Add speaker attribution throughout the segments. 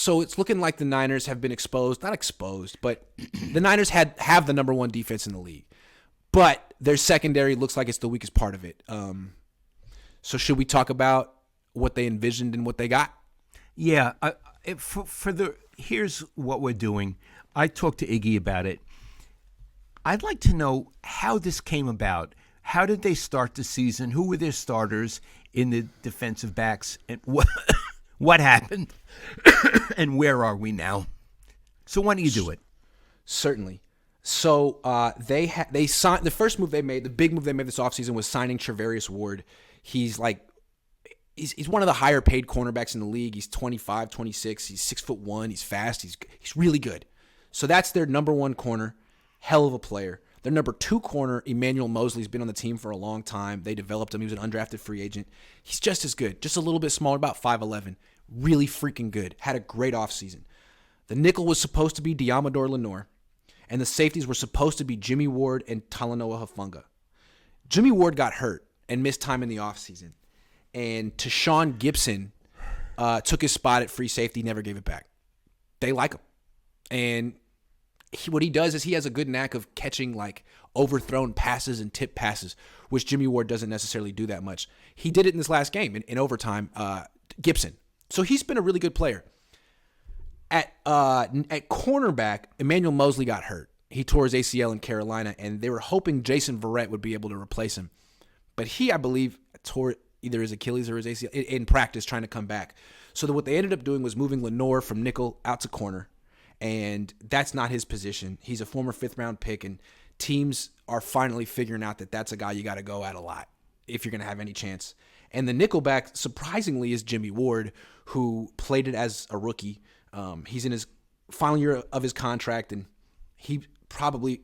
Speaker 1: So it's looking like the Niners have been exposed. Not exposed, but the Niners have the number one defense in the league. But their secondary looks like it's the weakest part of it. So should we talk about what they envisioned and what they got?
Speaker 2: Yeah. Here's what we're doing. I talked to Iggy about it. I'd like to know how this came about. How did they start the season? Who were their starters in the defensive backs? And what happened? And where are we now? So why don't you do it?
Speaker 1: Certainly. So they signed the first move they made. The big move they made this offseason was signing Trevarius Ward. He's one of the higher paid cornerbacks in the league. He's 25, 26. He's 6'1". He's fast. He's really good. So that's their number one corner. Hell of a player. Their number two corner, Emmanuel Mosley's been on the team for a long time. They developed him. He was an undrafted free agent. He's just as good. Just a little bit smaller, about 5'11". Really freaking good. Had a great offseason. The nickel was supposed to be Diamador Lenore, and the safeties were supposed to be Jimmy Ward and Talanoa Hufanga. Jimmy Ward got hurt and missed time in the offseason. And Tashawn Gibson took his spot at free safety, never gave it back. They like him. And what he does is he has a good knack of catching like overthrown passes and tip passes, which Jimmy Ward doesn't necessarily do that much. He did it in this last game in overtime, Gibson. So he's been a really good player. At cornerback, Emmanuel Mosley got hurt. He tore his ACL in Carolina, and they were hoping Jason Verrett would be able to replace him. But he, I believe, tore either his Achilles or his ACL in practice trying to come back. So what they ended up doing was moving Lenore from nickel out to corner, and that's not his position. He's a former fifth-round pick, and teams are finally figuring out that that's a guy you got to go at a lot if you're going to have any chance. And the nickelback, surprisingly, is Jimmy Ward, who played it as a rookie. He's in his final year of his contract, and he probably,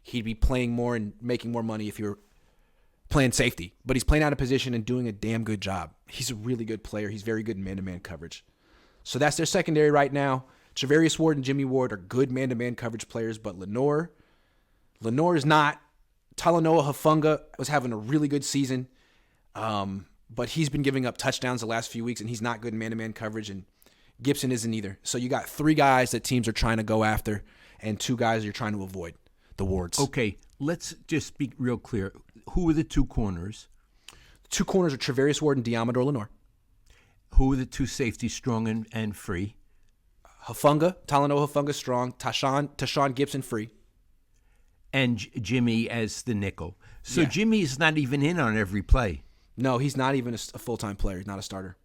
Speaker 1: he'd be playing more and making more money if you were playing safety. But he's playing out of position and doing a damn good job. He's a really good player. He's very good in man-to-man coverage. So that's their secondary right now. Trevarius Ward and Jimmy Ward are good man-to-man coverage players, but Lenore is not. Talanoa Hufanga was having a really good season, but he's been giving up touchdowns the last few weeks, and he's not good in man-to-man coverage, and Gibson isn't either. So you got three guys that teams are trying to go after and two guys you're trying to avoid, the Wards.
Speaker 2: Okay, let's just be real clear. Who are the two corners?
Speaker 1: The two corners are Trevarius Ward and Diamador Lenore.
Speaker 2: Who are the two safeties, strong and free?
Speaker 1: Talanoa Hufanga strong, Tashawn Gibson free.
Speaker 2: And Jimmy as the nickel. So
Speaker 1: Yeah.
Speaker 2: Jimmy is not even in on every play.
Speaker 1: No, he's not even a full-time player. He's not a starter.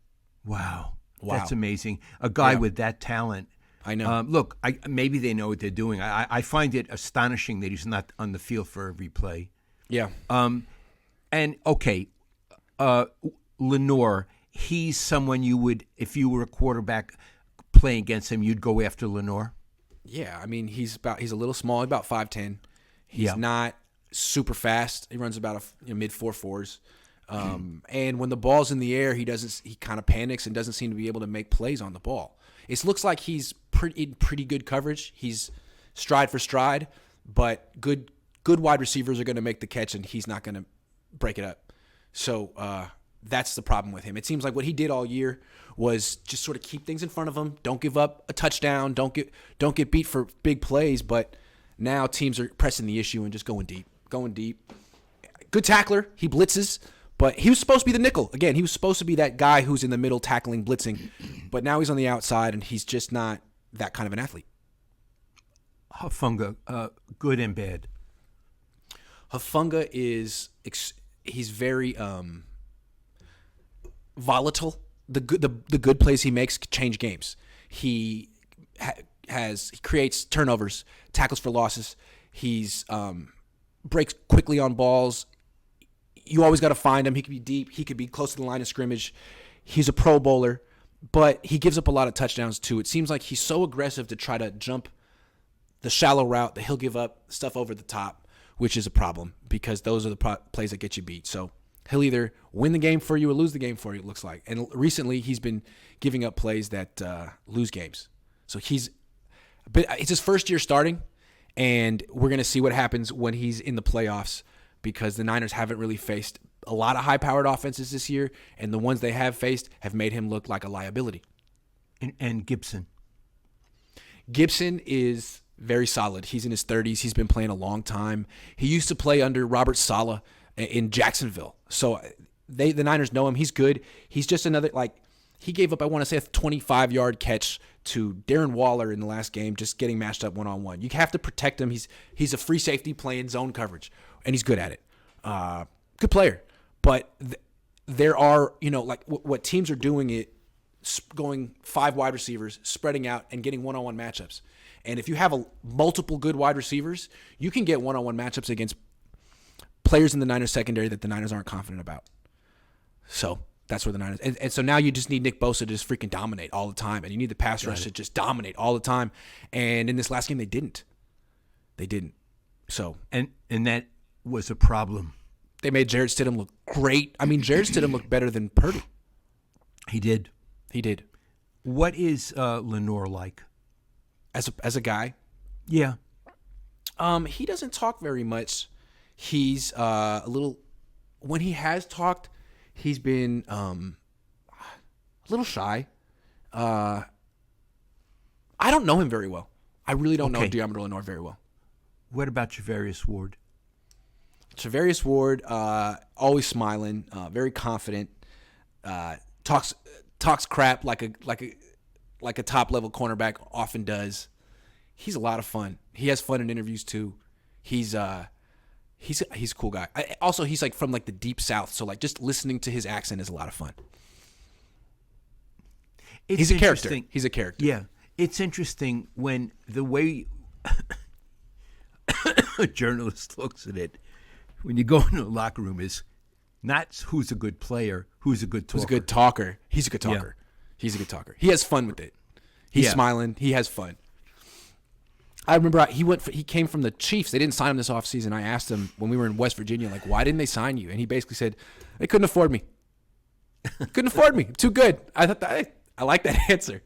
Speaker 2: Wow.
Speaker 1: Wow.
Speaker 2: That's amazing. A guy
Speaker 1: Yeah.
Speaker 2: with that talent.
Speaker 1: I know.
Speaker 2: Look, maybe they know what they're doing. I find it astonishing that he's not on the field for every play.
Speaker 1: Yeah.
Speaker 2: And, okay, Lenore, he's someone you would, if you were a quarterback playing against him, you'd go after Lenore?
Speaker 1: Yeah, he's a little small, about 5'10". He's
Speaker 2: Yeah.
Speaker 1: not super fast. He runs about mid 4.4s. And when the ball's in the air, he kind of panics and doesn't seem to be able to make plays on the ball. It looks like he's pretty good coverage. He's stride for stride, but good wide receivers are going to make the catch, and he's not going to break it up. So that's the problem with him. It seems like what he did all year was just sort of keep things in front of him. Don't give up a touchdown. Don't get beat for big plays. But now teams are pressing the issue and just going deep. Good tackler. He blitzes. But he was supposed to be the nickel. Again, he was supposed to be that guy who's in the middle tackling, blitzing. But now he's on the outside, and he's just not that kind of an athlete.
Speaker 2: Hufanga, good and bad.
Speaker 1: Hufanga he's very volatile. The good plays he makes change games. He creates turnovers, tackles for losses. He's breaks quickly on balls. You always got to find him. He could be deep. He could be close to the line of scrimmage. He's a Pro Bowler, but he gives up a lot of touchdowns too. It seems like he's so aggressive to try to jump the shallow route that he'll give up stuff over the top, which is a problem because those are the plays that get you beat. So he'll either win the game for you or lose the game for you, it looks like. And recently he's been giving up plays that lose games. So it's his first year starting, and we're going to see what happens when he's in the playoffs, because the Niners haven't really faced a lot of high-powered offenses this year, and the ones they have faced have made him look like a liability.
Speaker 2: And Gibson.
Speaker 1: Gibson is very solid. He's in his 30s. He's been playing a long time. He used to play under Robert Saleh in Jacksonville. So the Niners know him. He's good. He's just another, like, he gave up, I want to say, a 25-yard catch to Darren Waller in the last game, just getting matched up one-on-one. You have to protect him. He's a free safety playing zone coverage, and he's good at it. Good player. But there are, like what teams are doing it, going 5 wide receivers, spreading out, and getting one-on-one matchups. And if you have multiple good wide receivers, you can get one-on-one matchups against players in the Niners secondary that the Niners aren't confident about. So that's where the Niners. And so now you just need Nick Bosa to just freaking dominate all the time. And you need the pass rush to just dominate all the time. And in this last game, they didn't. So
Speaker 2: And that was a problem.
Speaker 1: They made Jarrett Stidham look great. I mean, Jarrett Stidham looked better than Purdy.
Speaker 2: He did. What is Lenore like?
Speaker 1: As a guy?
Speaker 2: Yeah.
Speaker 1: He doesn't talk very much. He's a little. When he has talked, he's been a little shy. I don't know him very well. I really don't know Deommodore Lenore very well.
Speaker 2: What about Charvarius Ward?
Speaker 1: Charvarius Ward, always smiling, very confident. Talks crap like a top level cornerback often does. He's a lot of fun. He has fun in interviews too. He's a cool guy. Also, he's like from like the deep South, so like just listening to his accent is a lot of fun. He's a character.
Speaker 2: Yeah, it's interesting when the way a journalist looks at it when you go into a locker room is not who's a good player, who's a good talker.
Speaker 1: Who's a good talker. He's a good talker. Yeah. He's a good talker. He has fun with it. He's smiling. He has fun. I remember he came from the Chiefs. They didn't sign him this offseason. I asked him when we were in West Virginia, like, why didn't they sign you? And he basically said, they couldn't afford me. Couldn't afford me. Too good. I thought I like that answer.